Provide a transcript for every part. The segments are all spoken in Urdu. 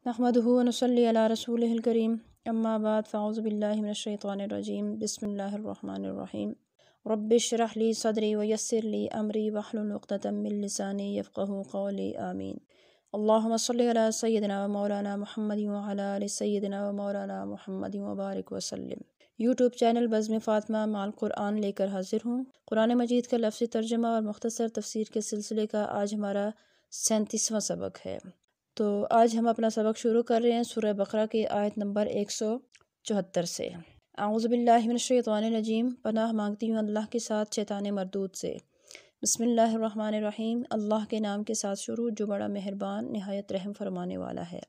نحمدہ و نصلی علی رسولہ الکریم اما بعد فاعوذ باللہ من الشیطان الرجیم بسم اللہ الرحمن الرحیم رب اشرح لی صدری ویسر لی امری واحلل عقدۃ من لسانی یفقہوا قولی آمین اللہم صلی علی سیدنا و مولانا محمد وعلی آل سیدنا و مولانا محمد وبارک وسلم۔ یوٹیوب چینل بزم فاطمہ مع القرآن لے کر حاضر ہوں۔ قرآن مجید کا لفظی ترجمہ اور مختصر تفسیر کے سلسلے کا آج ہمارا 37واں سبق ہے۔ تو آج ہم اپنا سبق شروع کر رہے ہیں سورہ بقرہ کی آیت نمبر 174 سے۔ اعوذ باللہ من الشیطان الرجیم، پناہ مانگتی ہوں اللہ کے ساتھ شیطان مردود سے۔ بسم اللہ الرحمن الرحیم، اللہ کے نام کے ساتھ شروع جو بڑا مہربان نہایت رحم فرمانے والا ہے۔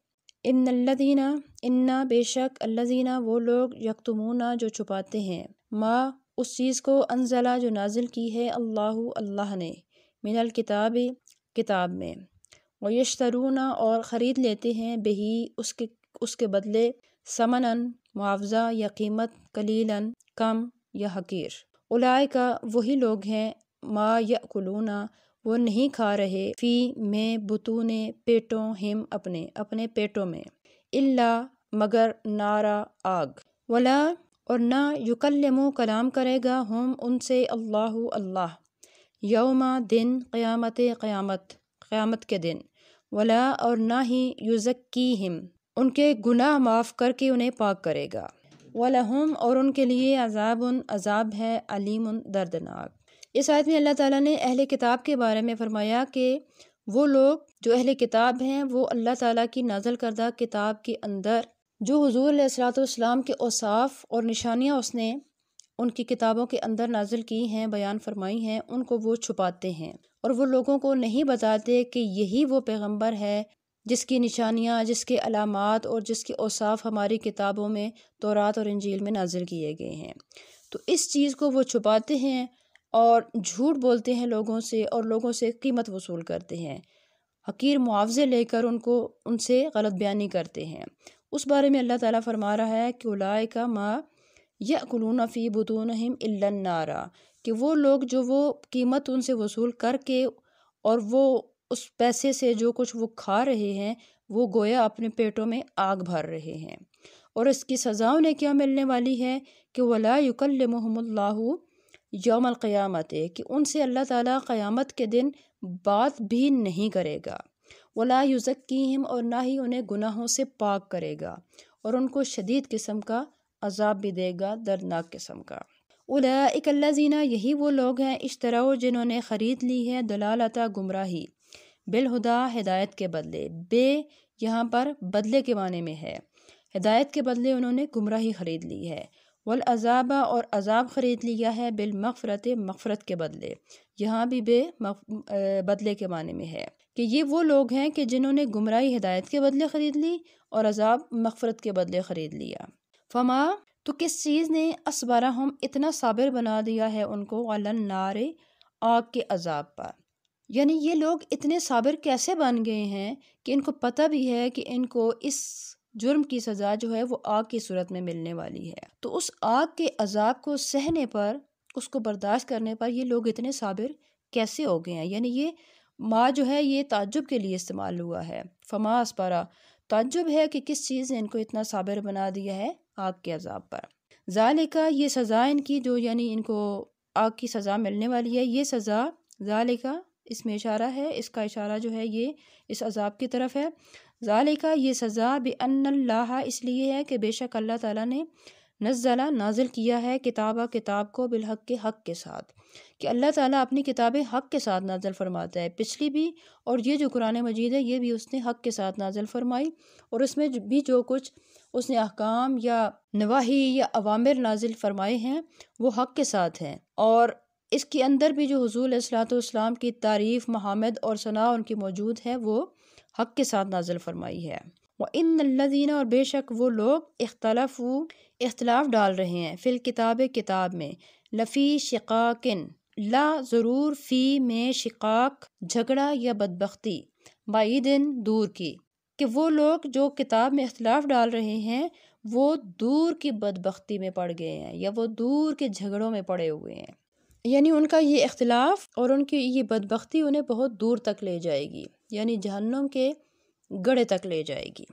ان الذین، انا بے شک، الذین وہ لوگ، یکتمون جو چھپاتے ہیں، ما اس چیز کو، انزلہ جو نازل کی ہے، اللہ نے، من الکتاب کتاب میں، ویشترون اور خرید لیتے ہیں، بہی اس کے بدلے، ثمناً معاوضہ یا قیمت، قلیلاً کم یا حقیر۔ اولئک وہی لوگ ہیں، ما یأکلون وہ نہیں کھا رہے، فی میں، بطون پیٹوں، ہم اپنے پیٹوں میں، الا مگر، نارا آگ، ولا اور نہ، یکلمو کلام کرے گا، ہم ان سے، اللہ یوم دن، قیامت کے دن، ولا اور نہ ہی، یزکیہم ان کے گناہ معاف کر کے انہیں پاک کرے گا، وَلَهُمْ اور ان کے لیے، عذاب ہے، علیم دردناک۔ اس آیت میں اللہ تعالیٰ نے اہل کتاب کے بارے میں فرمایا کہ وہ لوگ جو اہل کتاب ہیں وہ اللہ تعالیٰ کی نازل کردہ کتاب کے اندر جو حضور علیہ الصلوۃ والسلام کے اوصاف اور نشانیاں اس نے ان کی کتابوں کے اندر نازل کی ہیں، بیان فرمائی ہیں، ان کو وہ چھپاتے ہیں اور وہ لوگوں کو نہیں بتاتے کہ یہی وہ پیغمبر ہے جس کی نشانیاں، جس کے علامات اور جس کے اوصاف ہماری کتابوں میں، تورات اور انجیل میں نازل کیے گئے ہیں۔ تو اس چیز کو وہ چھپاتے ہیں اور جھوٹ بولتے ہیں لوگوں سے، اور لوگوں سے قیمت وصول کرتے ہیں، حقیر معاوضے لے کر ان سے غلط بیانی کرتے ہیں۔ اس بارے میں اللہ تعالیٰ فرما رہا ہے کہ اولئک ما یأکلون فی بطونہم الا النار، کہ وہ لوگ جو وہ قیمت ان سے وصول کر کے اور وہ اس پیسے سے جو کچھ وہ کھا رہے ہیں وہ گویا اپنے پیٹوں میں آگ بھر رہے ہیں۔ اور اس کی سزا انہیں کیا ملنے والی ہے کہ ولا یکلمہم اللہ یوم القیامت، کہ ان سے اللہ تعالیٰ قیامت کے دن بات بھی نہیں کرے گا، ولا یزکیہم اور نہ ہی انہیں گناہوں سے پاک کرے گا، اور ان کو شدید قسم کا عذاب بھی دے گا، دردناک قسم کا۔ اولئک الذین یہی وہ لوگ ہیں، اشتروا جنہوں نے خرید لی ہے، دلالت گمراہی، بالہدا ہدایت کے بدلے، بے یہاں پر بدلے کے معنی میں ہے، ہدایت کے بدلے انہوں نے گمراہی خرید لی ہے، والعذاب اور عذاب خرید لیا ہے، بالمغفرت مغفرت کے بدلے، یہاں بھی بے بدلے کے معنی میں ہے کہ یہ وہ لوگ ہیں کہ جنہوں نے گمراہی ہدایت کے بدلے خرید لی اور عذاب مغفرت کے بدلے خرید لیا۔ فما تو کس چیز نے، اصبرہم اتنا صابر بنا دیا ہے ان کو، علی النار آگ کے عذاب پر، یعنی یہ لوگ اتنے صابر کیسے بن گئے ہیں کہ ان کو پتہ بھی ہے کہ ان کو اس جرم کی سزا جو ہے وہ آگ کی صورت میں ملنے والی ہے، تو اس آگ کے عذاب کو سہنے پر، اس کو برداشت کرنے پر یہ لوگ اتنے صابر کیسے ہو گئے ہیں۔ یعنی یہ ما جو ہے یہ تعجب کے لیے استعمال ہوا ہے، فما اسپرا تعجب ہے کہ کس چیز نے ان کو اتنا صابر بنا دیا ہے آگ کے عذاب پر۔ ذالکہ یہ سزا ان کی جو، یعنی ان کو آگ کی سزا ملنے والی ہے، یہ سزا، ذالکہ اس میں اشارہ ہے، اس کا اشارہ جو ہے یہ اس عذاب کی طرف ہے۔ ذالکہ یہ سزا، بأن اللہ اس لیے ہے کہ بے شک اللہ تعالیٰ نے، نازل کیا ہے، کتاب کو، بالحق کے حق کے ساتھ، کہ اللہ تعالیٰ اپنی کتابیں حق کے ساتھ نازل فرماتا ہے، پچھلی بھی اور یہ جو قرآن مجید ہے یہ بھی اس نے حق کے ساتھ نازل فرمائی، اور اس میں بھی جو کچھ اس نے احکام یا نواہی یا اوامر نازل فرمائے ہیں وہ حق کے ساتھ ہیں، اور اس کے اندر بھی جو حضور علیہ الصلوۃ والسلام کی تعریف، محامد اور ثنا ان کی موجود ہے وہ حق کے ساتھ نازل فرمائی ہے۔ وَإِنَّ الَّذِينَ اور بے شک وہ لوگ، اختلاف ڈال رہے ہیں، فی الکتاب کتاب میں، لفی شقاقن لا ضرور، فی میں، شقاق جھگڑا یا بدبختی، بعیدن دور کی، کہ وہ لوگ جو کتاب میں اختلاف ڈال رہے ہیں وہ دور کی بدبختی میں پڑ گئے ہیں، یا وہ دور کے جھگڑوں میں پڑے ہوئے ہیں، یعنی ان کا یہ اختلاف اور ان کی یہ بدبختی انہیں بہت دور تک لے جائے گی، یعنی جہنم کے گڑھے تک لے جائے گی۔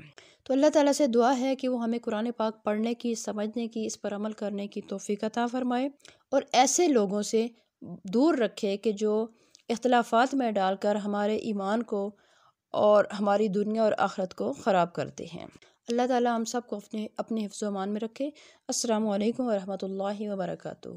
تو اللہ تعالیٰ سے دعا ہے کہ وہ ہمیں قرآن پاک پڑھنے کی، سمجھنے کی، اس پر عمل کرنے کی توفیق عطا فرمائے، اور ایسے لوگوں سے دور رکھے کہ جو اختلافات میں ڈال کر ہمارے ایمان کو اور ہماری دنیا اور آخرت کو خراب کرتے ہیں۔ اللہ تعالیٰ ہم سب کو اپنے حفظ و امان میں رکھے۔ السلام علیکم ورحمۃ اللہ وبرکاتہ۔